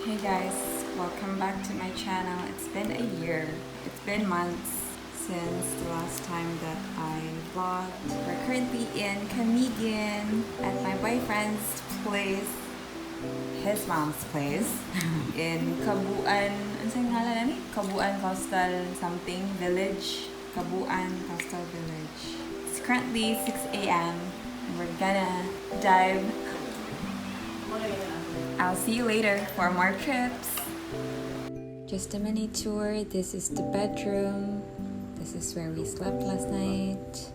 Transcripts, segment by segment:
Hey guys, welcome back to my channel. It's been a year. It's been months since the last time that I vlogged. We're currently in Camiguin at my boyfriend's place, his mom's place, in Cabuan. Ano sa ngalan nani? Cabuan Coastal something village. Cabuan Coastal Village. It's currently 6 a.m. We're gonna dive. I'll see you later for more trips. Just a mini tour. This is the bedroom. This is where we slept last night.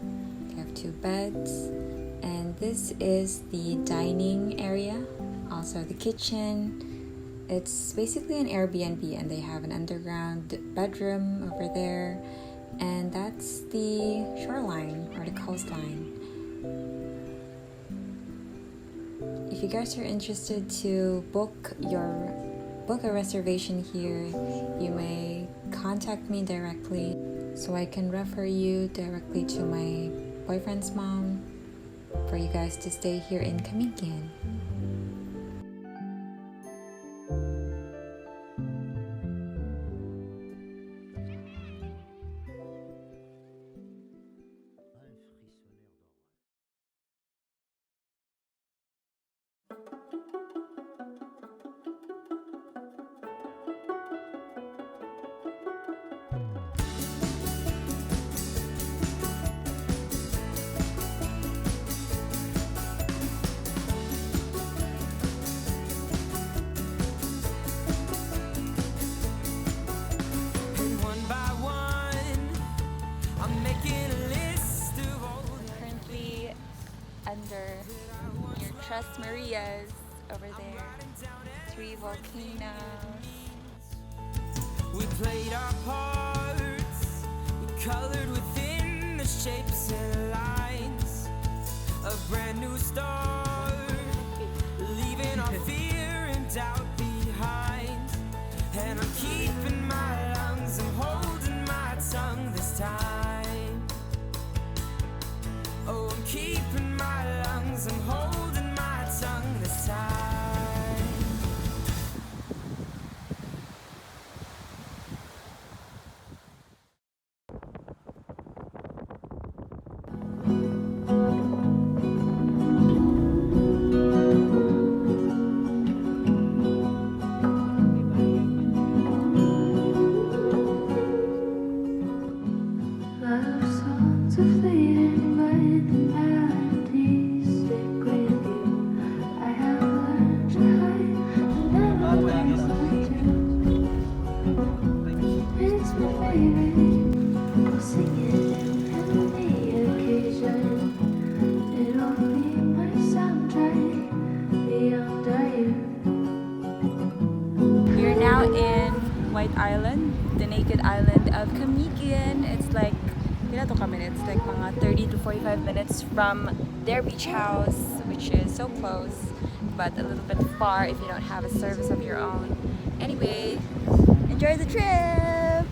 We have 2 beds. And this is the dining area. Also the kitchen. It's basically an Airbnb and they have an underground bedroom over there. And that's the shoreline or the coastline. If you guys are interested to book a reservation here, you may contact me directly so I can refer you directly to my boyfriend's mom for you guys to stay here in Camiguin. Under near Tres Marias over there, 3 volcanoes. We played our parts, we colored within the shapes and lines. A brand new start, leaving our fear and doubt behind. And I'm keeping my lungs, I'm holding my tongue this time. Oh, I'm keeping my lungs, I'm holding my tongue this time. Island, the naked island of Camiguin. It's like, it's like mga 30 to 45 minutes from their beach house, which is so close, but a little bit far if you don't have a service of your own. Anyway, enjoy the trip!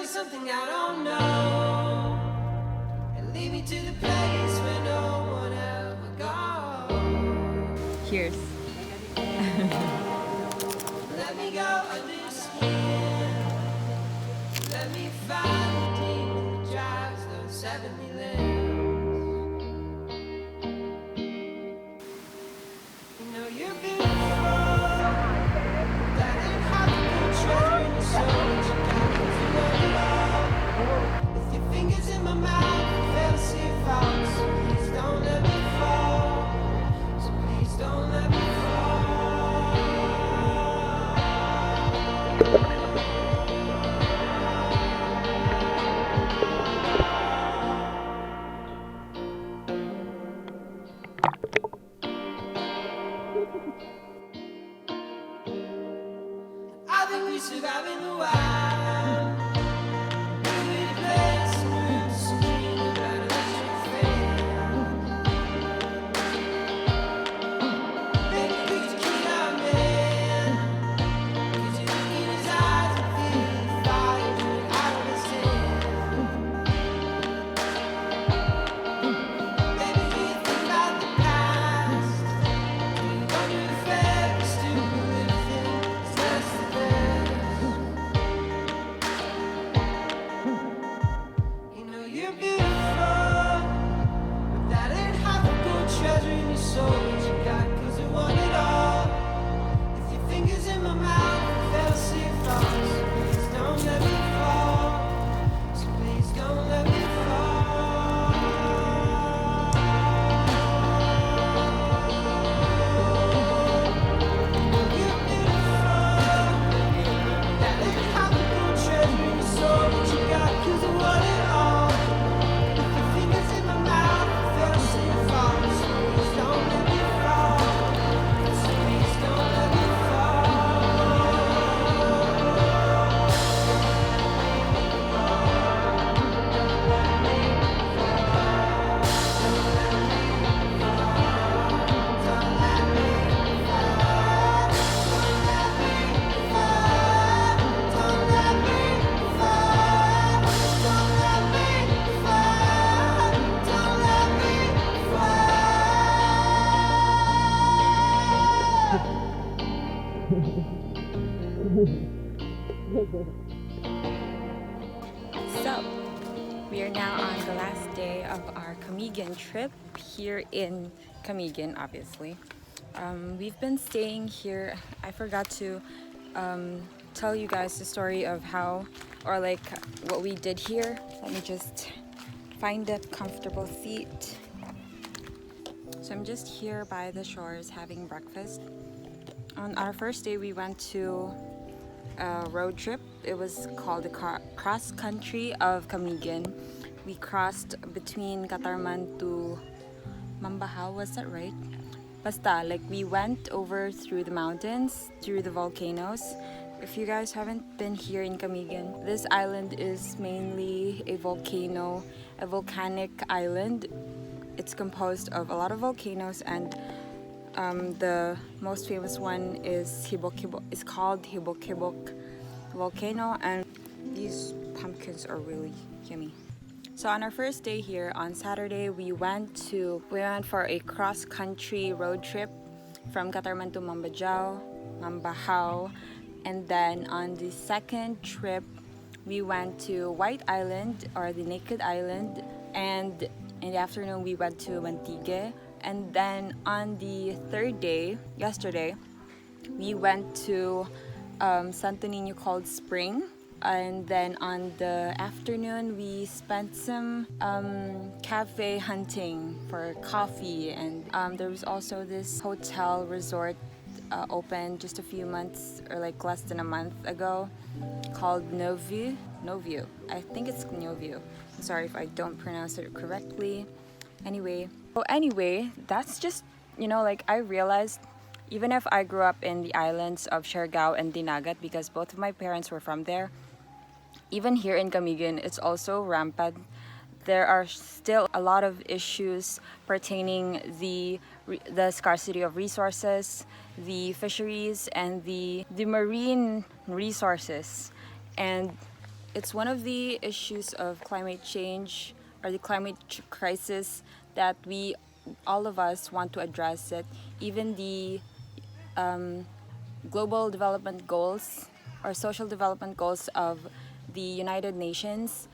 Something I don't know, and lead me to the place where no one ever goes. Cheers. Let me go under your skin. Let me find the demon that drives those heavenly limbs. You know you're beautiful. That ain't hard to do, treasure in your soul. With your fingers in my mouth, fell asleep fast. So please don't let me fall. So please don't let me fall. I think we survive in the wild. So, we are now on the last day of our Camiguin trip here in Camiguin, obviously. We've been staying here. I forgot to tell you guys the story of how, or like what we did here. Let me just find a comfortable seat. So I'm just here by the shores having breakfast. On our first day, we went to a road trip. It was called the cross country of Camiguin. We crossed between Catarman to Mambahaw, was that right? Basta, like we went over through the mountains, through the volcanoes. If you guys haven't been here in Camiguin, this island is mainly a volcanic island. It's composed of a lot of volcanoes, and the most famous one is called Hibok volcano, and these pumpkins are really yummy. So on our first day here on Saturday, we went for a cross-country road trip from Catarman to Mambahaw, and then on the second trip we went to White Island, or the Naked Island, and in the afternoon we went to Mantigue. And then on the third day, yesterday, we went to Santo Niño called Spring. And then on the afternoon, we spent some cafe hunting for coffee. And there was also this hotel resort opened just a few months, or like less than a month ago, called Nouveau. I think it's Nouveau. I'm sorry if I don't pronounce it correctly. Anyway, that's just, like, I realized, even if I grew up in the islands of Siargao and Dinagat, because both of my parents were from there, even here in Camiguin, it's also rampant. There are still a lot of issues pertaining the scarcity of resources, the fisheries, and the marine resources. And it's one of the issues of climate change, or the climate crisis, that all of us want to address it. Even the global development goals, or social development goals of the United Nations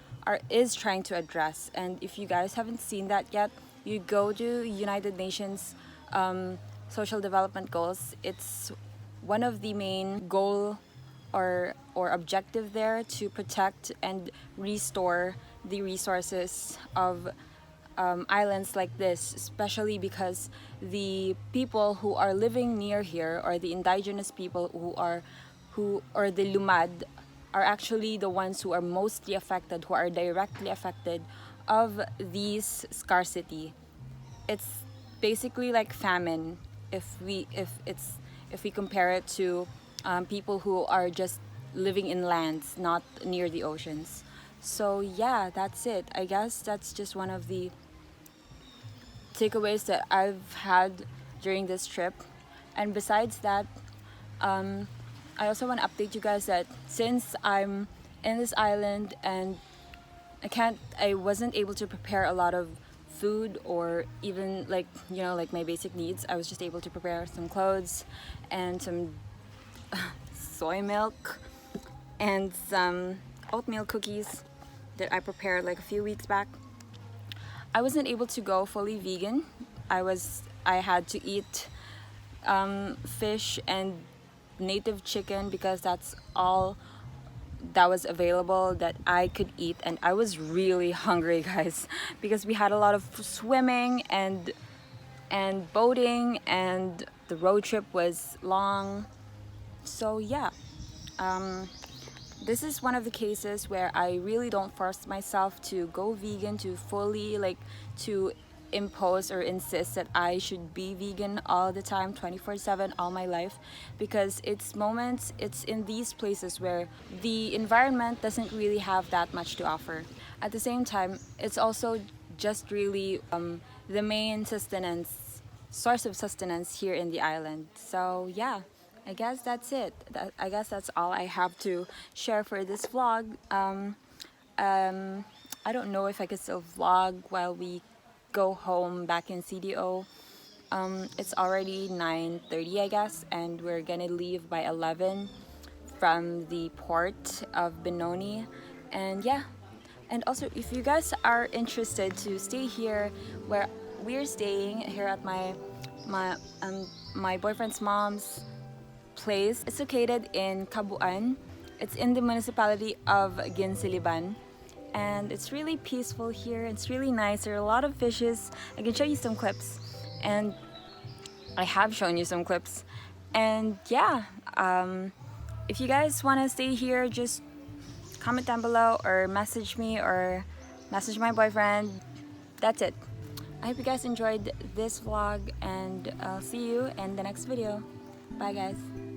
is trying to address. And if you guys haven't seen that yet, you go to United Nations social development goals. It's one of the main goal or objective there, to protect and restore the resources of islands like this, especially because the people who are living near here, or the indigenous people or the Lumad, are actually the ones who are mostly affected, who are directly affected of these scarcity. It's basically like famine if we compare it to people who are just living in lands not near the oceans. So yeah, that's it. I guess that's just one of the takeaways that I've had during this trip. And besides that, I also want to update you guys that since I'm in this island and I wasn't able to prepare a lot of food, or even like my basic needs. I was just able to prepare some clothes and some soy milk and some oatmeal cookies that I prepared like a few weeks back. I wasn't able to go fully vegan. I had to eat fish and native chicken because that's all that was available that I could eat. And I was really hungry, guys, because we had a lot of swimming and boating, and the road trip was long. So yeah, this is one of the cases where I really don't force myself to go vegan, to fully to impose or insist that I should be vegan all the time, 24/7, all my life, because it's in these places where the environment doesn't really have that much to offer. At the same time, it's also just really the main source of sustenance here in the island. So yeah, I guess that's it. I guess that's all I have to share for this vlog. I don't know if I could still vlog while we go home back in CDO. It's already 9:30, I guess, and we're gonna leave by 11 from the port of Benoni. And yeah, and also if you guys are interested to stay here where we're staying here at my boyfriend's mom's place, it's located in Cabuan. It's in the municipality of Ginsiliban. And it's really peaceful here. It's really nice. There are a lot of fishes. I can show you some clips, and I have shown you some clips. And yeah, if you guys want to stay here, just comment down below or message me or message my boyfriend. That's it. I hope you guys enjoyed this vlog, and I'll see you in the next video. Bye guys.